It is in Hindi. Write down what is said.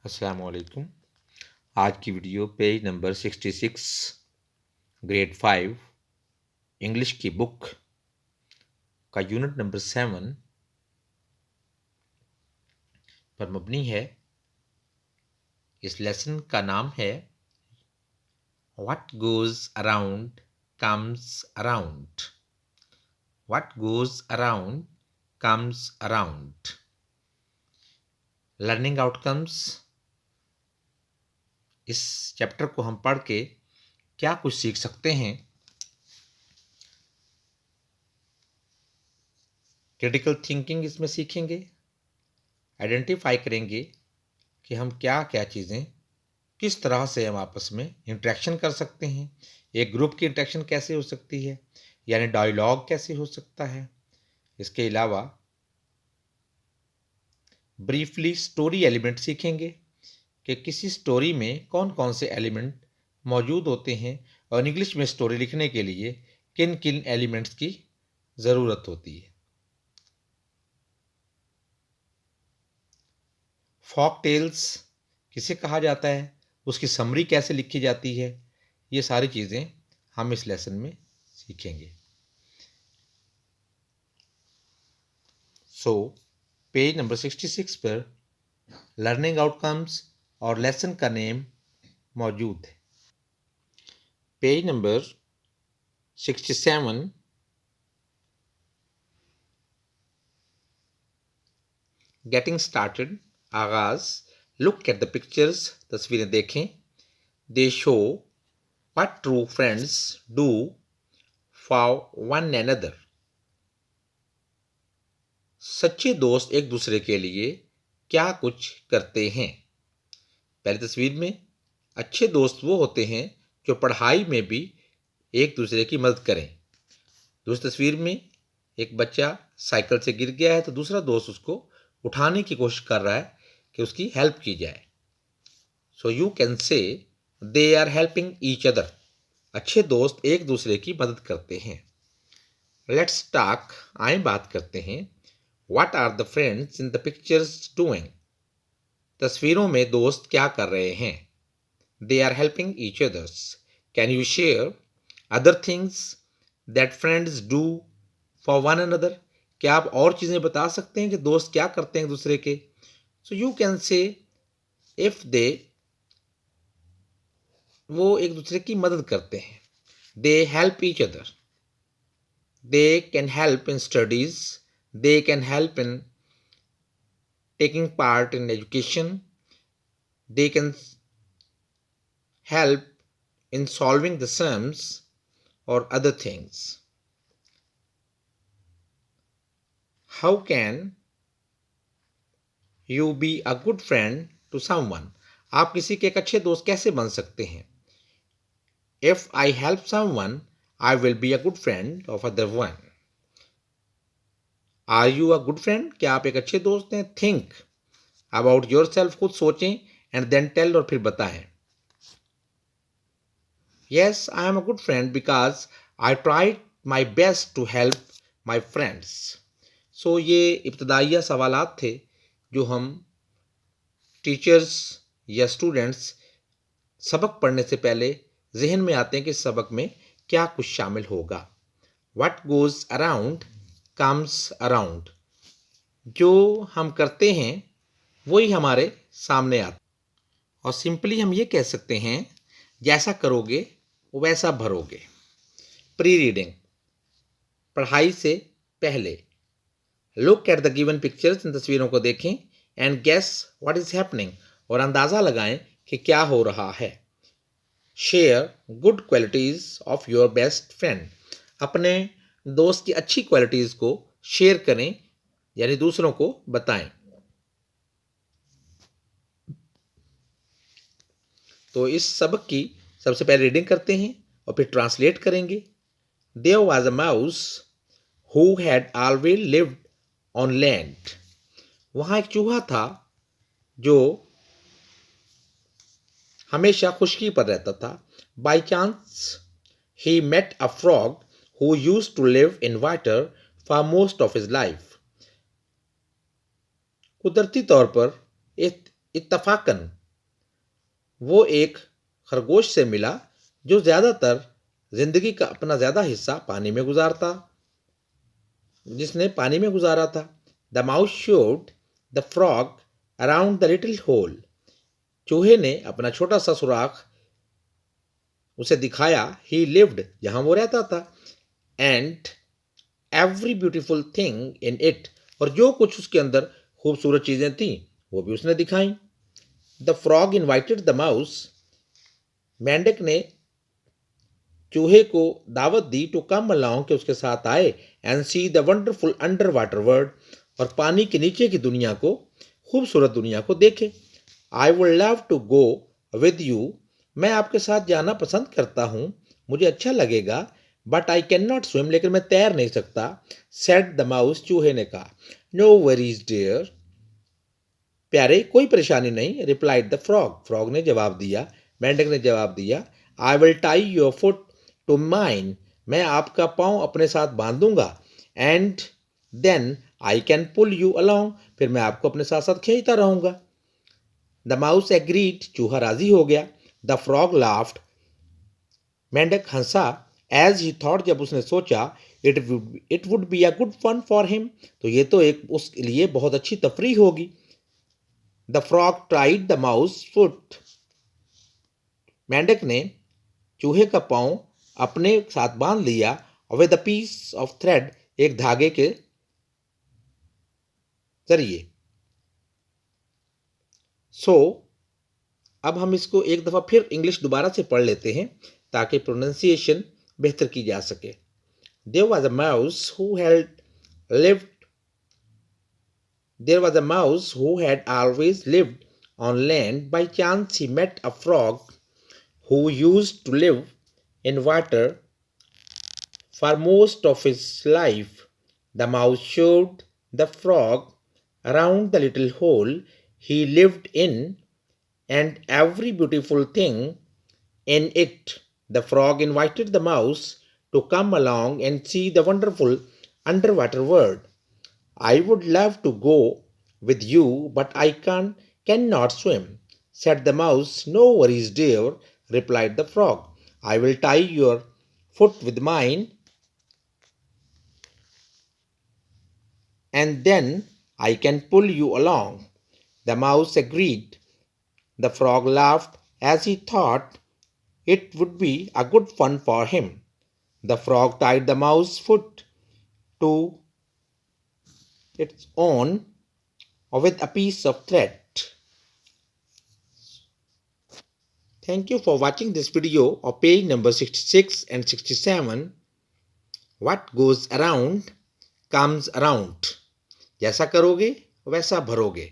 अस्सलाम वालेकुम। आज की video page number 66 grade 5 English की बुक का यूनिट नंबर 7 पर मबनी है। इस लेसन का नाम है what goes around comes around. What goes around comes around. Learning outcomes. इस चैप्टर को हम पढ़ के क्या कुछ सीख सकते हैं। क्रिटिकल थिंकिंग इसमें सीखेंगे। आइडेंटिफाई करेंगे कि हम क्या क्या चीज़ें किस तरह से हम आपस में इंटरेक्शन कर सकते हैं। एक ग्रुप की इंटरेक्शन कैसे हो सकती है, यानी डायलॉग कैसे हो सकता है। इसके अलावा ब्रीफली स्टोरी एलिमेंट सीखेंगे कि किसी स्टोरी में कौन कौन से एलिमेंट मौजूद होते हैं और इंग्लिश में स्टोरी लिखने के लिए किन किन एलिमेंट्स की ज़रूरत होती है। फॉक टेल्स किसे कहा जाता है, उसकी समरी कैसे लिखी जाती है, ये सारी चीज़ें हम इस लेसन में सीखेंगे। सो पेज नंबर 66 पर लर्निंग आउटकम्स और लेसन का नेम मौजूद है। पेज नंबर 67 गेटिंग स्टार्टेड, आगाज। लुक एट द पिक्चर्स, तस्वीरें देखें। दे show what true friends do for one another. सच्चे दोस्त एक दूसरे के लिए क्या कुछ करते हैं। पहली तस्वीर में अच्छे दोस्त वो होते हैं जो पढ़ाई में भी एक दूसरे की मदद करें। दूसरी तस्वीर में एक बच्चा साइकिल से गिर गया है तो दूसरा दोस्त उसको उठाने की कोशिश कर रहा है कि उसकी हेल्प की जाए। सो you can say they are helping each other. अच्छे दोस्त एक दूसरे की मदद करते हैं। लेट्स टॉक, आए बात करते हैं। What are the friends in the pictures doing? तस्वीरों में दोस्त क्या कर रहे हैं। They are helping each others. Can you share other things that friends do for one another? क्या आप और चीज़ें बता सकते हैं कि दोस्त क्या करते हैं एक दूसरे के। So you can say if they, वो एक दूसरे की मदद करते हैं। They help each other. They can help in studies. They can help in taking part in education. They can help in solving the sums or other things. How can you be a good friend to someone? आप किसी के एक अच्छे दोस्त कैसे बन सकते हैं। If I help someone, I will be a good friend of other one. Are you a good friend? क्या आप एक अच्छे दोस्त हैं। Think about yourself, खुद सोचें and then tell, और फिर बताएं। Yes, I am a good friend because I tried my best to help my friends. So ये इब्तदाइया सवालात थे जो हम टीचर्स या स्टूडेंट्स सबक पढ़ने से पहले जहन में आते हैं कि सबक में क्या कुछ शामिल होगा। What goes around comes around। जो हम करते हैं वही हमारे सामने आता। और सिंपली हम ये कह सकते हैं जैसा करोगे वैसा भरोगे। प्री रीडिंग, पढ़ाई से पहले। Look at the given pictures, इन तस्वीरों को देखें। And guess what is happening, और अंदाज़ा लगाएं कि क्या हो रहा है। Share good qualities of your best friend, अपने दोस्त की अच्छी क्वालिटीज़ को शेयर करें, यानी दूसरों को बताएं। तो इस सबक की सबसे पहले रीडिंग करते हैं और फिर ट्रांसलेट करेंगे। There was a mouse who had always lived on land. वहाँ एक चूहा था जो हमेशा खुशकी पर रहता था। बाई चांस ही met a frog who used to live in water for most of his life. कुदरती तौर पर एक इत्तफाकन वो एक खरगोश से मिला जो ज़्यादातर ज़िंदगी का अपना ज़्यादा हिस्सा पानी में गुजारता जिसने पानी में गुजारा था। The mouse showed the frog around the little hole. चूहे ने अपना छोटा सा सुराख उसे दिखाया। ही लिव्ड, जहां वो रहता था। And every beautiful thing in it, और जो कुछ उसके अंदर खूबसूरत चीजें थीं वो भी उसने दिखाई। The frog invited the mouse. मेंढक ने चूहे को दावत दी टू कम अलोंग, के उसके साथ आए। And see the wonderful under water world, और पानी के नीचे की दुनिया को, खूबसूरत दुनिया को देखे। I would love to go with you, मैं आपके साथ जाना पसंद करता हूँ, मुझे अच्छा लगेगा। But I can not swim, लेकिन मैं तैर नहीं सकता। सेड द माउस, चूहे ने कहा। नो वरीज डियर, प्यारे कोई परेशानी नहीं। रिप्लाइड द फ्रॉग, फ्रॉग ने जवाब दिया, मेंढक ने जवाब दिया। I will tie your foot to mine, मैं आपका पाँव अपने साथ बांधूंगा। And then I can pull you along, फिर मैं आपको अपने साथ साथ खींचता रहूंगा। द माउस एग्रीड, चूहा राजी हो गया। द फ्रॉग लाफ्ड, मेंढक हंसा। एज ही थॉट, जब उसने सोचा। It would be a good fun for him, तो ये तो एक उसके लिए बहुत अच्छी तफरीह होगी। The frog tried the mouse foot, मेंढक ने चूहे का पाँव अपने साथ बांध लिया। With a piece of thread, एक धागे के जरिए। सो अब हम इसको एक दफ़ा फिर इंग्लिश दोबारा से पढ़ लेते हैं ताकि प्रोनाउंसिएशन बेहतर की जा सके। There was a mouse who had lived There was a mouse who had always lived on land. By chance he met a frog who used to live in water for most of his life. The mouse showed the frog around the little hole he lived in and every beautiful thing in it. The frog invited the mouse to come along and see the wonderful underwater world. I would love to go with you, but I cannot swim, said the mouse. No worries, dear, replied the frog. I will tie your foot with mine, and then I can pull you along. The mouse agreed. The frog laughed as he thought it would be a good fun for him. The frog tied the mouse's foot to its own with a piece of thread. Thank you for watching this video of page number 66 and 67. What goes around comes around. जैसा करोगे वैसा भरोगे।